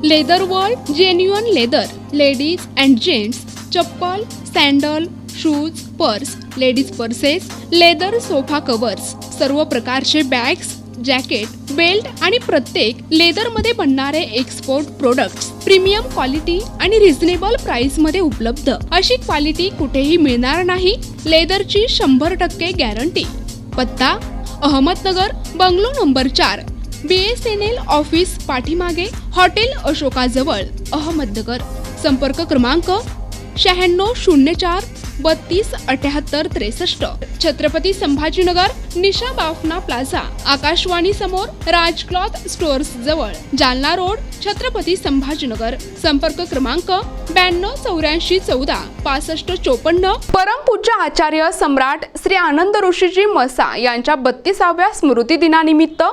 Leather world genuine leather ladies and gents chappal, sandal, shoes, purse, ladies purses, leather sofa covers, सर्व प्रकारचे bags, jacket, belt आणि प्रत्येक लेदरमध्ये बनणारे एक्सपोर्ट प्रोडक्ट्स प्रीमियम क्वालिटी आणि reasonable price मध्ये उपलब्ध. अशी क्वालिटी कुठेही मिळणार नाही. लेदरची 100% गॅरंटी. पत्ता Ahmednagar, bungalow number 4, BSNL office पाठीमागे, हॉटेल अशोकाजवळ, अहमदनगर. संपर्क क्रमांक 9604 32 78 63. छत्रपती संभाजीनगर, निशा बाफना प्लाझा, आकाशवाणी समोर, राज क्लॉथ स्टोअर्स जवळ, जालना रोड, छत्रपती संभाजीनगर. संपर्क क्रमांक 92 84 14 65 54. परमपूज्य आचार्य सम्राट श्री आनंद ऋषीजी मसा यांच्या 32व्या स्मृती दिनानिमित्त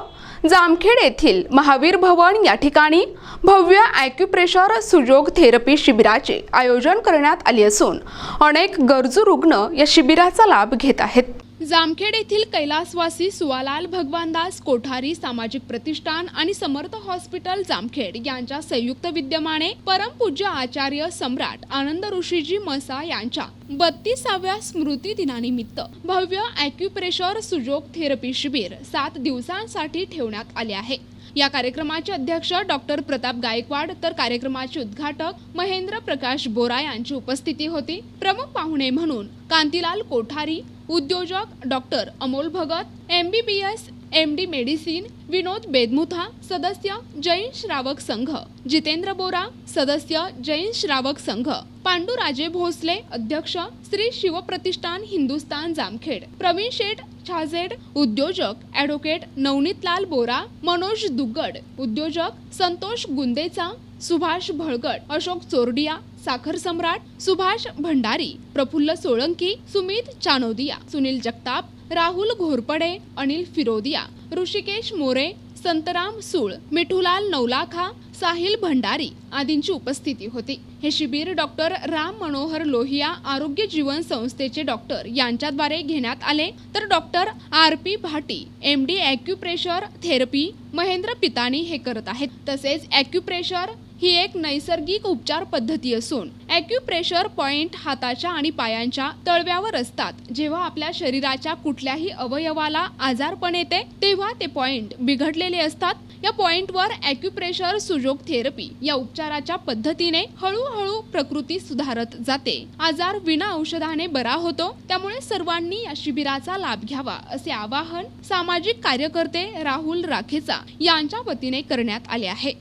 जामखेड येथील महावीर भवन या ठिकाणी भव्य ॲक्युप्रेशर सुजोग थेरपी शिबिराचे आयोजन करण्यात आले असून अनेक गरजू रुग्ण या शिबिराचा लाभ घेत आहेत. जामखेड येथील कैलासवासी सुवालाल भगवानदास कोठारी सामाजिक प्रतिष्ठान आणि समर्थ हॉस्पिटल जामखेड यांच्या संयुक्त विद्यमाने परमपूज्य आचार्य सम्राट आनंद ऋषीजी मसा यांच्या 32व्या स्मृती दिनानिमित्त भव्य ॲक्युप्रेशर सुजोग थेरपी शिबिर 7 दिवसांसाठी ठेवण्यात आले आहे. या कार्यक्रमाचे अध्यक्ष डॉक्टर प्रताप गायकवाड तर कार्यक्रमाचे उद्घाटक महेंद्र प्रकाश बोरा यांची उपस्थिती होती. प्रमुख पाहुणे म्हणून कांतीलाल कोठारी, उद्योजक doctor Amol Bhagat, MBBS MD medicine Vinod Bedmutha, सदस्य जैन श्रावक संघ, जितेंद्र बोरा, सदस्य जैन श्रावक संघ, पांडुराजे भोसले, अध्यक्ष श्री शिवप्रतिष्ठान हिंदुस्तान जामखेड, प्रवीण शेठ छाजेड, उद्योजक ॲडव्होकेट नवनीतलाल बोरा, मनोज दुग्गड, उद्योजक संतोष गुंदेचा, सुभाष भळगड, अशोक चोरडिया, साखर सम्राट, सुभाष भंडारी, प्रफुल्ल सोळंकी, सुमित चानोदिया, सुनील जगताप, राहुल घोरपडे, अनिल फिरोदिया, ऋषिकेश मोरे, संतराम सूळ, मिठूलाल नवलाखा, साहिल भंडारी आदींची उपस्थिती होती. हे शिबिर डॉक्टर राम मनोहर लोहिया आरोग्य जीवन संस्थेचे डॉक्टर यांच्याद्वारे घेण्यात आले. तर doctor RP Bhati MD acupressure therapy Mahendra Pitani हे करत आहेत. तसेच ॲक्युप्रेशर ही एक नैसर्गिक उपचार पद्धती असून ॲक्युप्रेशर पॉइंट हाताच्या आणि पायांच्या तळव्यावर असतात. जेव्हा आपल्या शरीराच्या कुठल्याही अवयवाला आजारपण येते तेव्हा ते पॉइंट बिघडलेले असतात. या पॉइंटवर ॲक्युप्रेशर सुजोग थेरपी या उपचाराच्या पद्धतीने हळूहळू प्रकृती सुधारत जाते. आजार विना औषधाने बरा होतो. त्यामुळे सर्वांनी या शिबिराचा लाभ घ्यावा असे आवाहन सामाजिक कार्यकर्ते राहुल राखेचा यांच्या वतीने करण्यात आले आहे.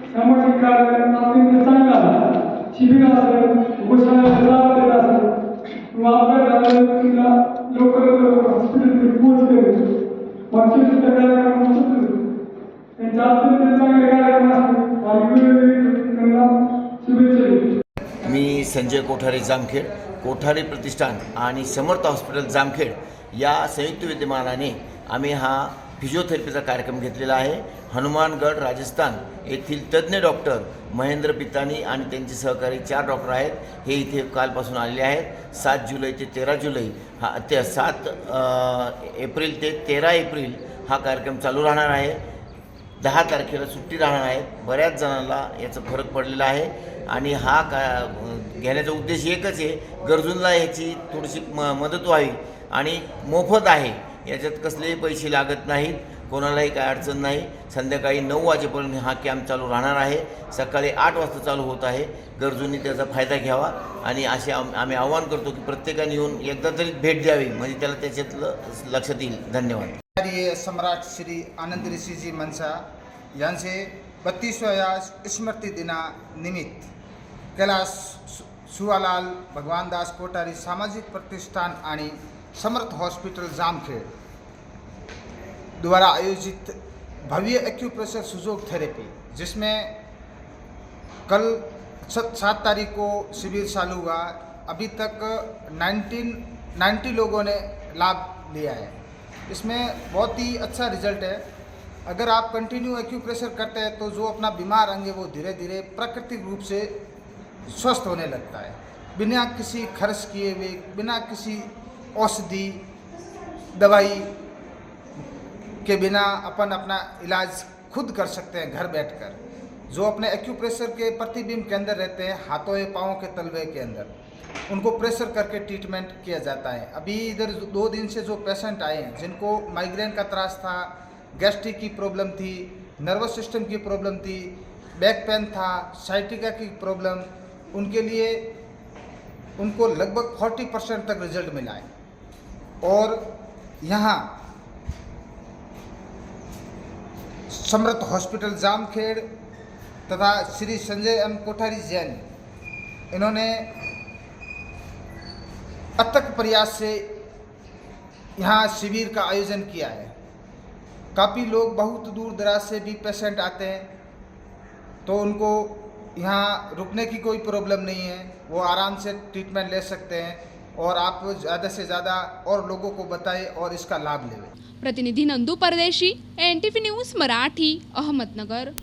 सामाजिक कार्य अत्यंत चांगला शिबिर असेल, गोशाळा असेल किंवा अपघात झाला लवकर हॉस्पिटलमध्ये पोहोचले मागच्या कार्यक्रम त्यांच्या अत्यंत चांगले कार्यक्रम शुभेच्छा. मी संजय कोठारी जामखेड, कोठारी प्रतिष्ठान आणि समर्थ हॉस्पिटल जामखेड या संयुक्त विद्यमानाने आम्ही हा फिजिओथेरपीचा कार्यक्रम घेतलेला आहे. हनुमानगड राजस्थान येथील तज्ज्ञ डॉक्टर महेंद्र पितानी आणि त्यांचे सहकारी 4 डॉक्टर आहेत. हे इथे कालपासून आलेले आहेत. 7 जुलै ते 13 जुलै हा 7 एप्रिल ते 13 एप्रिल हा कार्यक्रम चालू राहणार आहे. 10 तारखेला सुट्टी राहणार आहे. बऱ्याच जणांना याचा फरक पडलेला आहे आणि हा घेण्याचा उद्देश एकच आहे, गरजूंना ह्याची थोडीशी मदत व्हावी आणि मोफत आहे. याच्यात कसलेही पैसे लागत नाहीत, कोणालाही काय अडचण नाही. संध्याकाळी 9 वाजेपर्यंत हा कॅम्प चालू राहणार आहे. सकाळी 8 वाजता चालू होत आहे. गरजूंनी त्याचा फायदा घ्यावा आणि असे आम्ही आवाहन करतो की प्रत्येकाने येऊन एकदा तरी भेट द्यावी, म्हणजे त्याला त्याच्यातलं लक्षात येईल. धन्यवाद. आचार्य सम्राट श्री आनंद ऋषीजी मनसा यांचे 32व्या स्मृती दिनानिमित्त कैलास सुवालाल भगवानदास कोठारी सामाजिक प्रतिष्ठान आणि समर्थ हॉस्पिटल जामखेड द्वारा आयोजित भव्य एक्यूप्रेशर सुजोग थेरेपी, जिसमें कल 7 तारीख को शिविर चालू हुआ. अभी तक 90 लोगों ने लाभ लिया है. इसमें बहुत ही अच्छा रिजल्ट है. अगर आप कंटिन्यू एक्यूप्रेशर करते हैं तो जो अपना बीमार अंग है वो धीरे धीरे प्राकृतिक रूप से स्वस्थ होने लगता है, बिना किसी खर्च किए हुए, बिना किसी औषधि दवाई के बिना अपन अपना इलाज खुद कर सकते हैं घर बैठकर। जो अपने एक्यूप्रेशर के प्रतिबिंब के अंदर रहते हैं, हाथों या पाँव के तलवे के अंदर, उनको प्रेशर करके ट्रीटमेंट किया जाता है। अभी इधर 2 दिन से जो पेशेंट आए हैं जिनको माइग्रेन का त्रास था, गैस्ट्रिक की प्रॉब्लम थी, नर्वस सिस्टम की प्रॉब्लम थी, बैक पेन था, साइटिका की प्रॉब्लम, उनके लिए उनको लगभग 40% तक रिजल्ट मिला है। और यहाँ समर्थ हॉस्पिटल जामखेड़ तथा श्री संजय एम कोठारी जैन, इन्होंने अथक प्रयास से यहाँ शिविर का आयोजन किया है। काफ़ी लोग बहुत दूर दराज से भी पेशेंट आते हैं, तो उनको यहाँ रुकने की कोई प्रॉब्लम नहीं है, वो आराम से ट्रीटमेंट ले सकते हैं। और आप ज़्यादा से ज़्यादा और लोगों को बताएं और इसका लाभ लें। प्रतिनिधी नंदू परदेशी, NTV न्यूज मराठी, अहमदनगर।